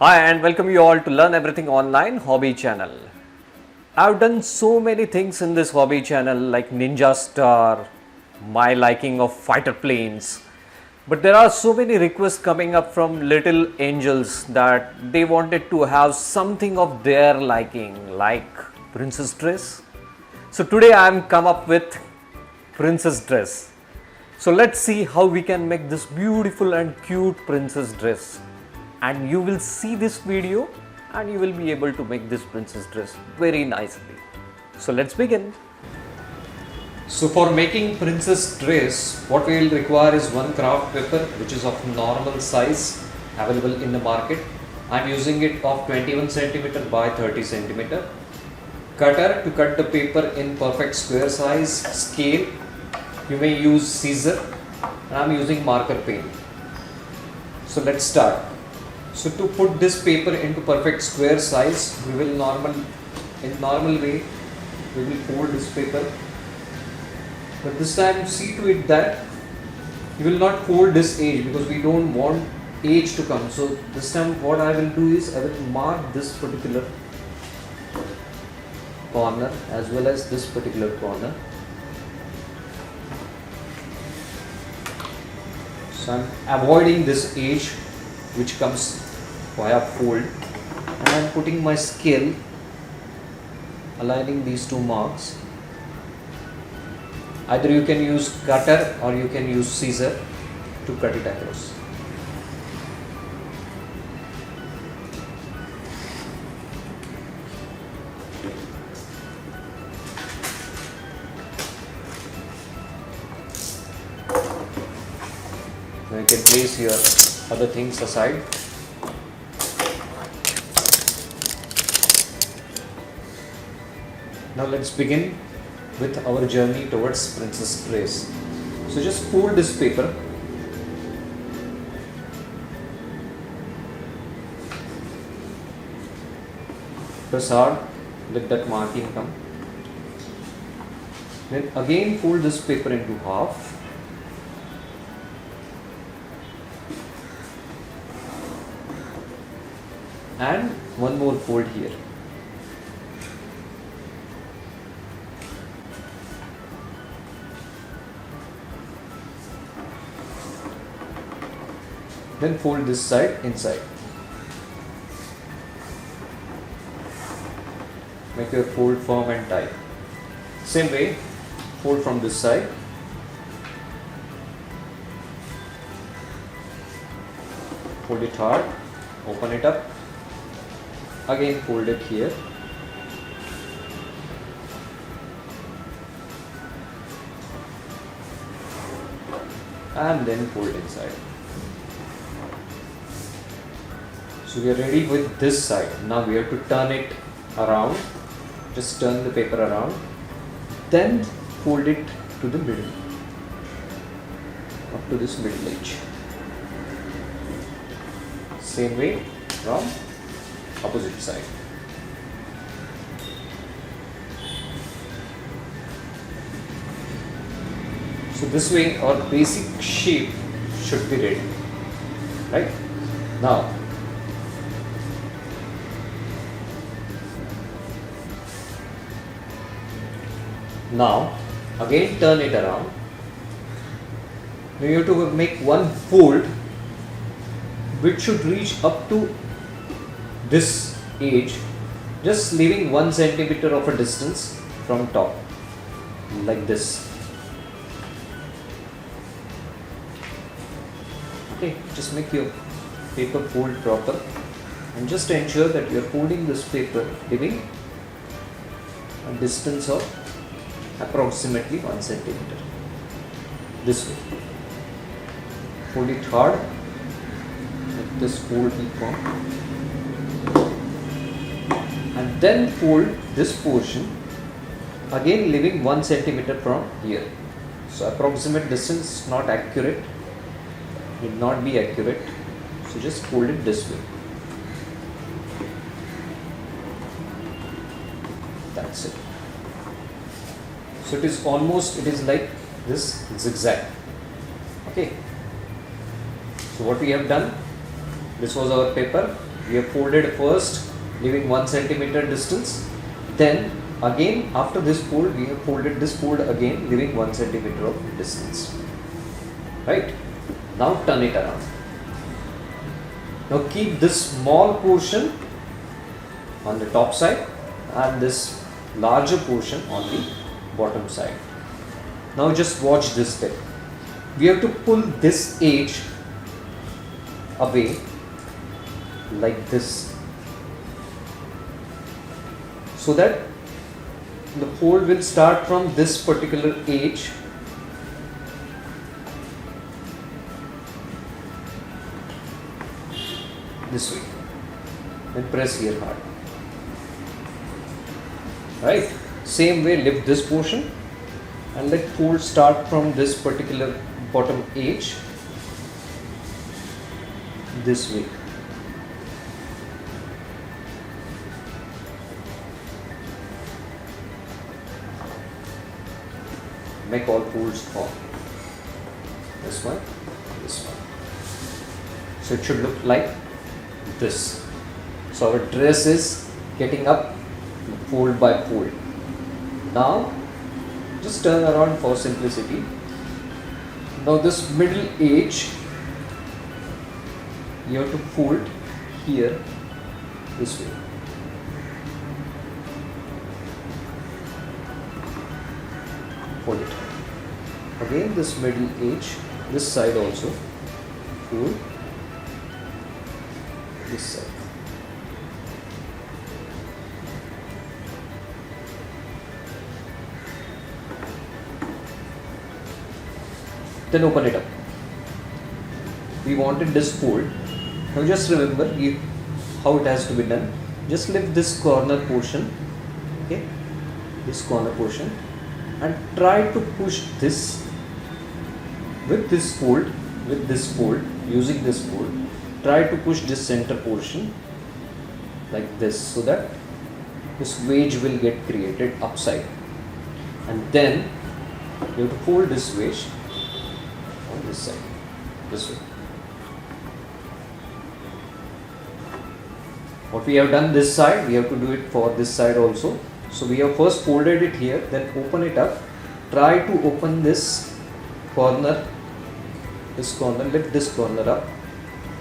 Hi and welcome you all to Learn Everything Online Hobby Channel. I've done so many things in this hobby channel like Ninja Star, my liking of fighter planes. But there are so many requests coming up from little angels that they wanted to have something of their liking like princess dress. So today I am come up with princess dress. So let's see how we can make this beautiful and cute princess dress. And you will see this video and you will be able to make this princess dress very nicely. So let's begin. So for making princess dress, what we will require is one craft paper which is of normal size available in the market. I am using it of 21 cm by 30 cm. Cutter to cut the paper in perfect square size. Scale, you may use scissor, and I am using marker pen. So let's start. So to put this paper into perfect square size, we will in normal way we will fold this paper. But this time see to it that you will not fold this edge because we don't want edge to come. So this time what I will do is I will mark this particular corner as well as this particular corner. So I am avoiding this edge which comes via fold, and I am putting my scale aligning these two marks. Either you can use cutter or you can use scissor to cut it across. Now you can place your other things aside. Now let's begin with our journey towards princess dress. So just fold this paper. Press hard, let that marking come. Then again fold this paper into half. And one more fold here. Then fold this side inside. Make your fold firm and tight. Same way, fold from this side. Fold it hard, open it up. Again fold it here. And then fold inside. So we are ready with this side. Now we have to turn it around. Just turn the paper around. Then fold it to the middle. Up to this middle edge. Same way from opposite side. So this way our basic shape should be ready. Right? Now again turn it around. Now you have to make one fold which should reach up to this edge, just leaving 1 centimeter of a distance from top, like this. Okay, just make your paper fold proper and just ensure that you are folding this paper leaving a distance of approximately 1 centimeter. This way. Fold it hard. Let this fold be firm. And then fold this portion again leaving 1 centimeter from here. So approximate distance is not accurate. Need not be accurate. So just fold it this way. That's it. So it is like this zigzag. Okay. So what we have done, this was our paper. We have folded first, leaving 1 centimeter distance. Then again after this fold, we have folded this fold again, leaving 1 centimeter of distance. Right? Now turn it around. Now keep this small portion on the top side and this larger portion on the bottom side. Now just watch this step. We have to pull this edge away like this, so that the fold will start from this particular edge this way and press here hard. Right? Same way, lift this portion and let fold start from this particular bottom edge this way. Make all folds on. This one, this one. So it should look like this. So our dress is getting up fold by fold. Now just turn around for simplicity. Now this middle edge you have to fold here this way. Fold it. Again this middle edge, this side also fold this side. Then open it up. We wanted this fold. Now just remember how it has to be done. Just lift this corner portion, okay, this corner portion, and try to push this with this fold, using this fold. Try to push this center portion like this, so that this wedge will get created upside, and then you have to fold this wedge on this side, this way. What we have done this side, we have to do it for this side also. So we have first folded it here, then open it up. Try to open this corner, lift this corner up,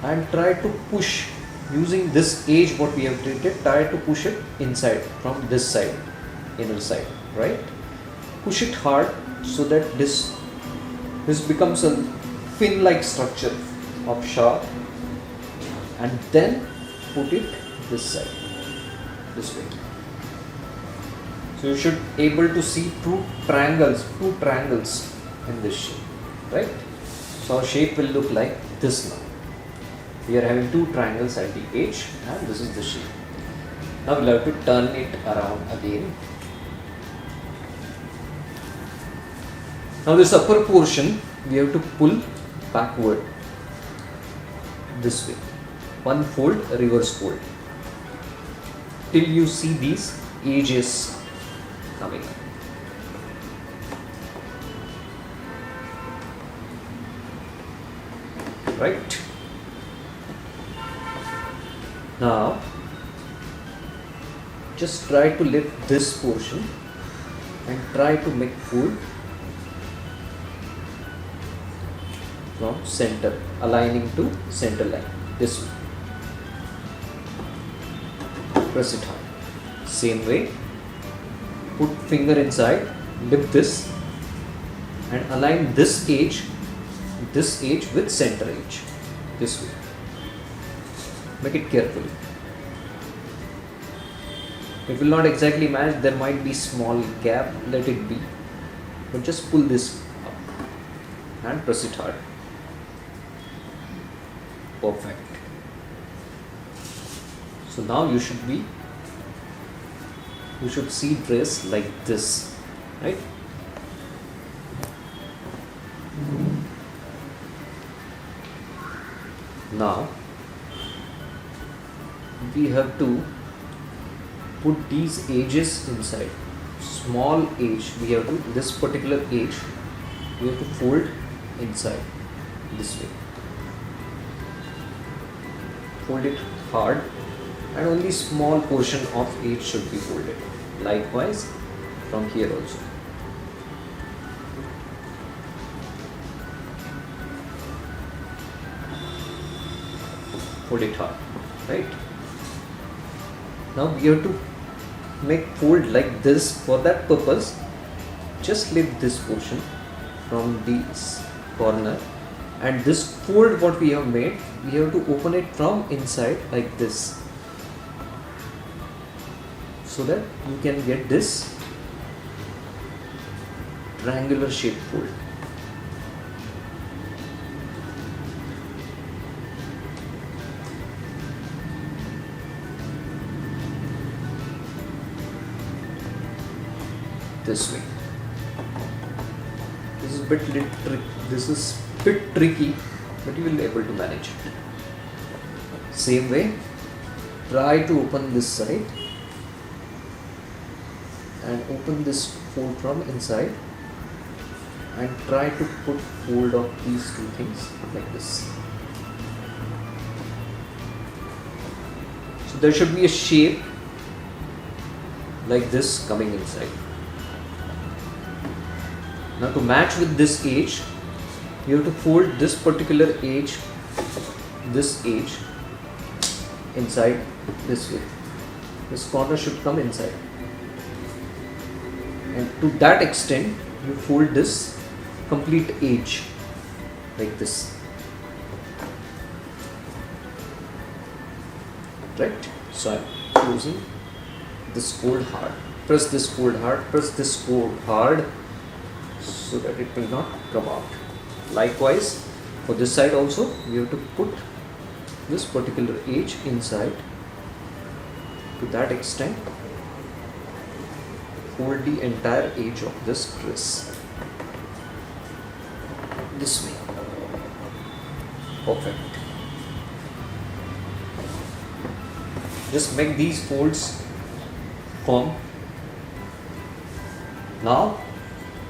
and try to push using this edge what we have created. Try to push it inside from this side, inner side, right? Push it hard so that this becomes a fin-like structure of shawl, and then put it this side, this way. So you should able to see two triangles in this shape, right? So our shape will look like this now. We are having two triangles at the edge, and this is the shape. Now we'll have to turn it around again. Now this upper portion we have to pull backward this way. One fold, reverse fold, till you see these edges coming up. Right? Now just try to lift this portion and try to make fold from center, aligning to center line this way. Press it hard. Same way, put finger inside, lift this and align this edge with center edge this way. Make it carefully. It will not exactly match, there might be small gap, let it be, but just pull this up and press it hard. Perfect. So now you should see dress like this, right? Now we have to put these edges inside. Small edge, we have to, this particular edge we have to fold inside this way. Fold it hard and only small portion of each should be folded. Likewise from here also. Fold it hard, right? Now we have to make fold like this. For that purpose, just lift this portion from this corner, and this fold what we have made, we have to open it from inside like this, so that you can get this triangular shape fold. This way. This is bit tricky, but you will be able to manage it. Same way, try to open this side and open this fold from inside, and try to put fold of these two things like this. So there should be a shape like this coming inside. Now to match with this edge, you have to fold this particular edge, this edge inside this way. This corner should come inside, and to that extent you fold this complete edge like this, right? So I am closing this fold hard. Press this fold hard, press this fold hard, so that it will not come out. Likewise for this side also, you have to put this particular edge inside. To that extent, fold the entire edge of this dress this way. Perfect. Just make these folds firm. Now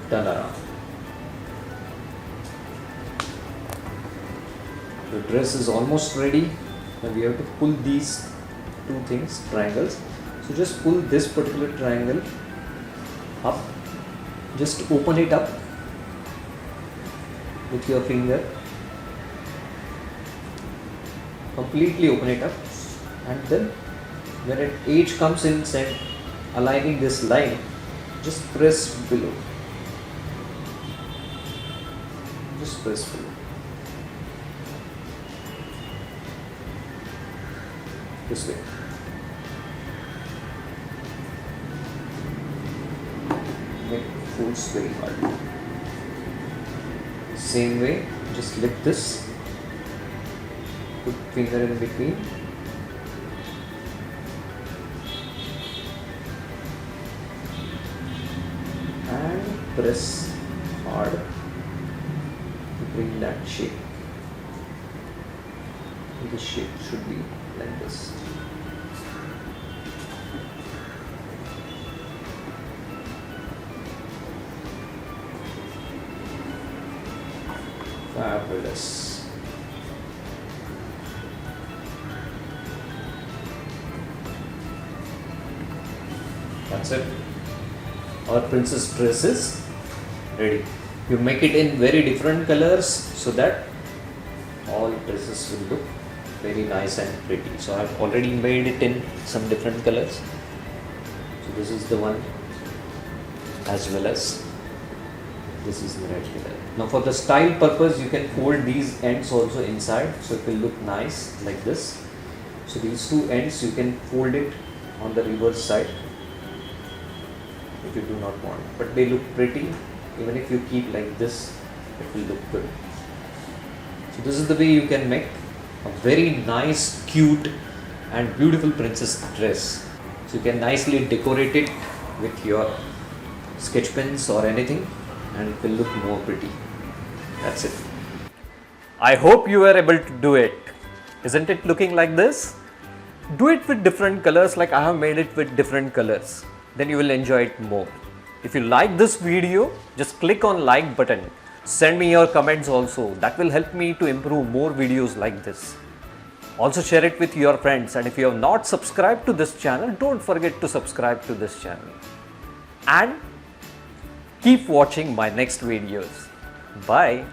turn around. The dress is almost ready. Now we have to pull these two things, triangles. So just pull this particular triangle up. Just open it up with your finger. Completely open it up, and then when an edge comes in and aligning this line, just press below. Just press below. This way. Make folds very hard. Same way, just lift this. Put finger in between. And press hard to bring that shape. This shape should be like this. Fabulous. That's it. Our princess dress is ready. You make it in very different colors so that all dresses will look very nice and pretty. So I have already made it in some different colors. So this is the one, as well as this is the red color. Now for the style purpose, you can fold these ends also inside, so it will look nice like this. So these two ends you can fold it on the reverse side if you do not want, but they look pretty. Even if you keep like this, it will look good. So this is the way you can make a very nice, cute and beautiful princess dress. So you can nicely decorate it with your sketch pens or anything, and it will look more pretty. That's it. I hope you were able to do it. Isn't it looking like this? Do it with different colors, like I have made it with different colors. Then you will enjoy it more. If you like this video, just click on like button. Send me your comments also. That will help me to improve more videos like this. Also share it with your friends, and if you have not subscribed to this channel, don't forget to subscribe to this channel. And keep watching my next videos. Bye.